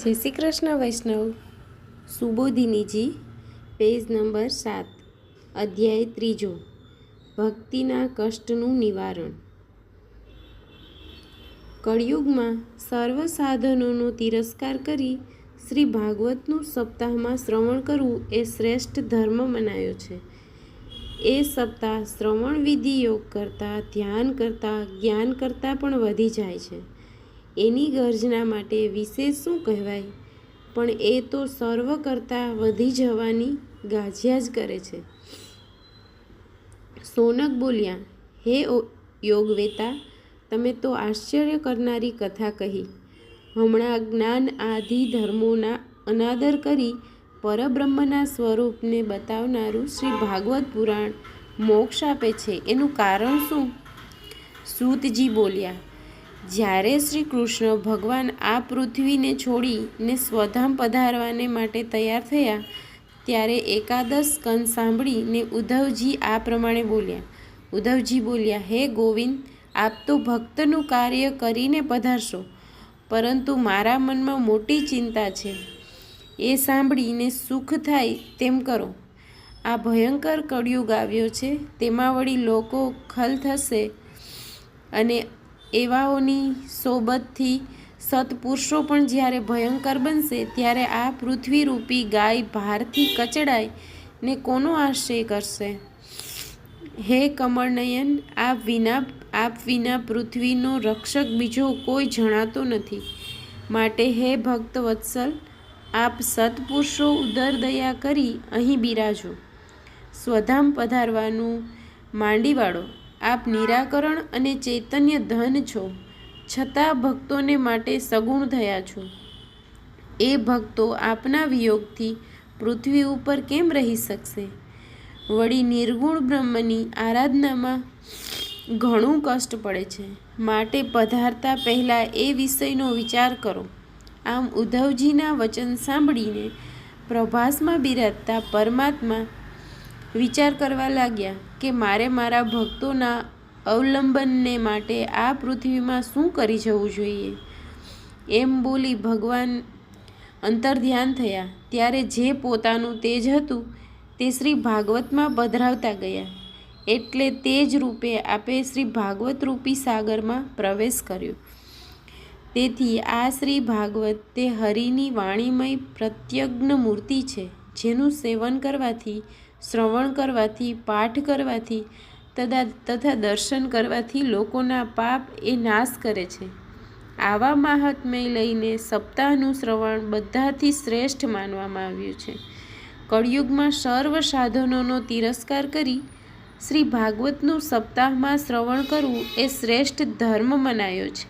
જય શ્રી કૃષ્ણ વૈષ્ણવ. સુબોધિનીજી, page number 7, અધ્યાય 3, ભક્તિના કષ્ટનું નિવારણ. કળિયુગમાં સર્વ સાધનોનો તિરસ્કાર કરી શ્રી ભાગવતનું સપ્તાહમાં શ્રવણ કરવું એ શ્રેષ્ઠ ધર્મ મનાયો છે. એ સપ્તાહ શ્રવણ વિધિ યોગ કરતાં, ધ્યાન કરતાં, જ્ઞાન કરતાં પણ વધી જાય છે. એની ગર્જના માટે વિશેષ શું કહેવાય, પણ એ તો સર્વ કરતાં વધી જવાની ગાજ્યા જ કરે છે. સોનક બોલ્યા, હે યોગવેતા, તમે તો આશ્ચર્ય કરનારી કથા કહી. હમણાં જ્ઞાન આદિ ધર્મોના અનાદર કરી પરબ્રહ્મના સ્વરૂપને બતાવનારું શ્રી ભાગવત પુરાણ મોક્ષ આપે છે, એનું કારણ શું? સૂતજી બોલ્યા, જ્યારે શ્રી કૃષ્ણ ભગવાન આ પૃથ્વીને છોડીને સ્વધામ પધારવાને માટે તૈયાર થયા, ત્યારે એકાદશ સ્કંદ સાંભળીને ઉદ્ધવજી આ પ્રમાણે બોલ્યા. ઉદ્ધવજી બોલ્યા, હે ગોવિંદ, આપ તો ભક્તનું કાર્ય કરીને પધારશો, પરંતુ મારા મનમાં મોટી ચિંતા છે. એ સાંભળીને સુખ થાય તેમ કરો. આ ભયંકર કળિયુગ આવ્યો છે, તેમાં વળી લોકો ખલ થશે, અને એવાઓની સોબતથી સત્પુરુષો પણ જ્યારે ભયંકર બનશે, ત્યારે આ પૃથ્વીરૂપી ગાય ભારથી કચડાય ને કોનો આશ્રય કરશે? હે કમળનયન, આપ વિના પૃથ્વીનો રક્ષક બીજો કોઈ જણાતો નથી. માટે હે ભક્ત વત્સલ, આપ સત્પુરુષો ઉદર દયા કરી અહીં બિરાજો. સ્વધામ પધારવાનું માંડી વાળો. આપ નિરાકરણ અને ચૈતન્ય ધન છો, છતાં ભક્તોને માટે સગુણ થયા છો. એ ભક્તો આપના વિયોગથી પૃથ્વી ઉપર કેમ રહી શકશે? વળી નિર્ગુણ બ્રહ્મની આરાધનામાં ઘણું કષ્ટ પડે છે. માટે પધારતા પહેલાં એ વિષયનો વિચાર કરો. આમ ઉદ્ધવજીના વચન સાંભળીને પ્રભાસમાં બિરાજતા પરમાત્મા વિચાર કરવા લાગ્યા કે મારે મારા ભક્તોના અવલંબનને માટે આ પૃથ્વીમાં શું કરી જવું જોઈએ. એમ બોલી ભગવાન અંતર્ધ્યાન થયા. ત્યારે જે પોતાનું તેજ હતું તે શ્રી ભાગવતમાં પધરાવતા ગયા, એટલે તે જ રૂપે આપે શ્રી ભાગવત રૂપી સાગરમાં પ્રવેશ કર્યો. તેથી આ શ્રી ભાગવત તે હરિની વાણીમય પ્રત્યગ્ન મૂર્તિ છે, જેનું સેવન કરવાથી, શ્રવણ કરવાથી, પાઠ કરવાથી તથા દર્શન કરવાથી લોકોના પાપ એ નાશ કરે છે. આવા મહાત્મ્ય લઈને સપ્તાહનું શ્રવણ બધાથી શ્રેષ્ઠ માનવામાં આવ્યું છે. કળિયુગમાં સર્વ સાધનોનો તિરસ્કાર કરી શ્રી ભાગવતનું સપ્તાહમાં શ્રવણ કરવું એ શ્રેષ્ઠ ધર્મ મનાયો છે.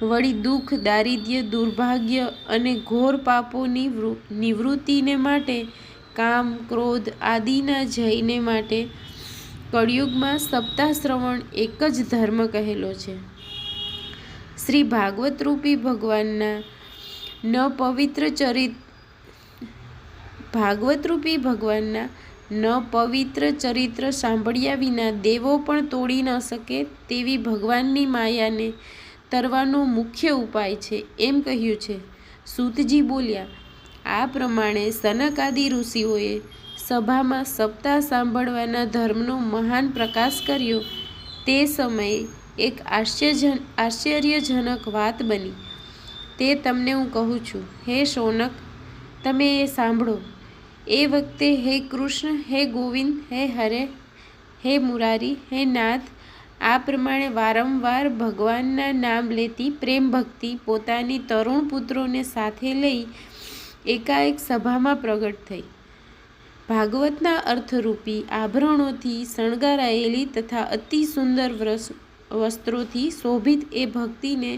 વળી દુઃખ, દારિદ્ર્ય, દુર્ભાગ્ય અને ઘોર પાપોની નિવૃત્તિને માટે, કામ, ક્રોધ આદિના જયને માટે કળિયુગમાં સપ્તાહ શ્રવણ એક જ ધર્મ કહેલો છે. શ્રી ભાગવત રૂપી ભગવાનના ન પવિત્ર ચરિત્ર સાંભળ્યા વિના દેવો પણ તોડી ન શકે તેવી ભગવાનની માયાને તરવાનો મુખ્ય ઉપાય છે, એમ કહ્યું છે. સૂતજી બોલ્યા, આ પ્રમાણે સનકાદિ ઋષિઓએ સભામાં સપ્તાહ સાંભળવાના ધર્મનો મહાન પ્રકાશ કર્યો. તે સમયે એક આશ્ચર્યજનક વાત બની, તે તમને હું કહું છું. હે શૌનક, તમે એ સાંભળો. એ વખતે હે કૃષ્ણ, હે ગોવિંદ, હે હરે, હે મુરારી, હે નાથ, આ પ્રમાણે વારંવાર ભગવાનના નામ લેતી પ્રેમ ભક્તિ પોતાની તરુણ પુત્રોને સાથે લઈ એકાએક સભામાં પ્રગટ થઈ. ભાગવતના અર્થરૂપી આભરણોથી શણગારાયેલી તથા અતિ સુંદર વસ્ત્રોથી શોભિત એ ભક્તિને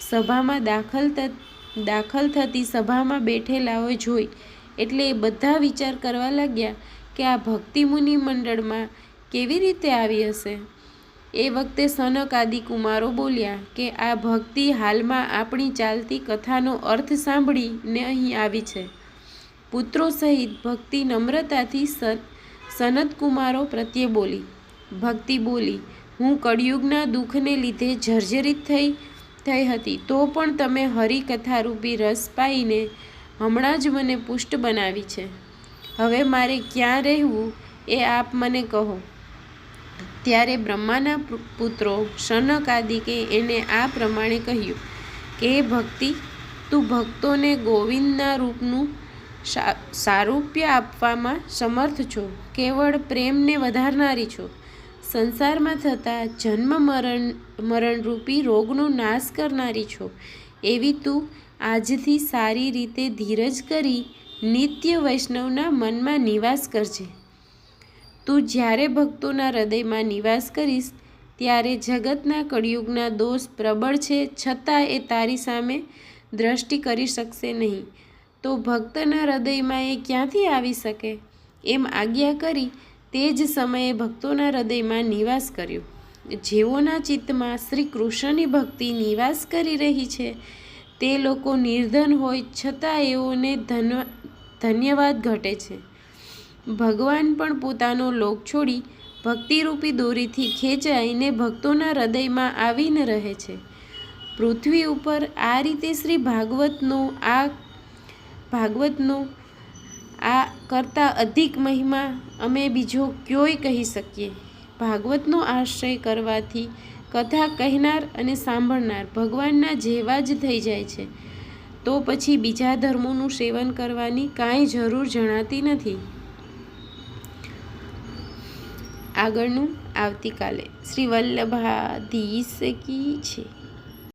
સભામાં દાખલ થતી સભામાં બેઠેલાઓ જોઈ, એટલે એ બધા વિચાર કરવા લાગ્યા કે આ ભક્તિ મુનિ મંડળમાં કેવી રીતે આવી હશે. એ વખતે સનક આદિ કુમારો બોલ્યા કે આ ભક્તિ હાલમાં આપણી ચાલતી કથાનો અર્થ સાંભળીને અહીં આવી છે. પુત્રો સહિત ભક્તિ નમ્રતાથી સનત કુમારો પ્રત્યે બોલી. ભક્તિ બોલી, હું કળિયુગના દુઃખને લીધે જર્જરિત થઈ થઈ હતી, તો પણ તમે હરિકથારૂપી રસ પાઈને હમણાં જ મને પુષ્ટ બનાવી છે. હવે મારે ક્યાં રહેવું એ આપ મને કહો. ત્યારે બ્રહ્માના પુત્રો શનકાદિકે એને આ પ્રમાણે કહ્યું કે હે ભક્તિ, તું ભક્તોને ગોવિંદના રૂપનું સારૂપ્ય આપવામાં સમર્થ છો. કેવળ પ્રેમને વધારનારી છો. સંસારમાં થતા જન્મ મરણરૂપી રોગનો નાશ કરનારી છો. એવી તું આજથી સારી રીતે ધીરજ કરી નિત્ય વૈષ્ણવના મનમાં નિવાસ કરજે. તું જ્યારે ભક્તોના હૃદયમાં નિવાસ કરીશ ત્યારે જગતના કળિયુગના દોષ પ્રબળ છે, છતાં એ તારી સામે દ્રષ્ટિ કરી શકશે નહીં. તો ભક્તના હૃદયમાં એ ક્યાંથી આવી શકે? એમ આજ્ઞા કરી તે જ સમયે ભક્તોના હૃદયમાં નિવાસ કર્યો. જેઓના ચિત્તમાં શ્રી કૃષ્ણની ભક્તિ નિવાસ કરી રહી છે તે લોકો નિર્ધન હોય છતાં એઓને ધન્યવાદ ઘટે છે. ભગવાન પણ પોતાનો લોક છોડી ભક્તિરૂપી દોરીથી ખેંચાઈને ભક્તોના હૃદયમાં આવીને રહે છે. પૃથ્વી ઉપર આ રીતે શ્રી ભાગવતનો આ કરતાં અધિક મહિમા અમે બીજો ક્યોય કહી શકીએ. ભાગવતનો આશ્રય કરવાથી કથા કહેનાર અને સાંભળનાર ભગવાનના જેવા જ થઈ જાય છે. તો પછી બીજા ધર્મોનું સેવન કરવાની કાંઈ જરૂર જણાતી નથી. આગળનું આવતીકાલે. શ્રી વલ્લભાધીશ કી છે.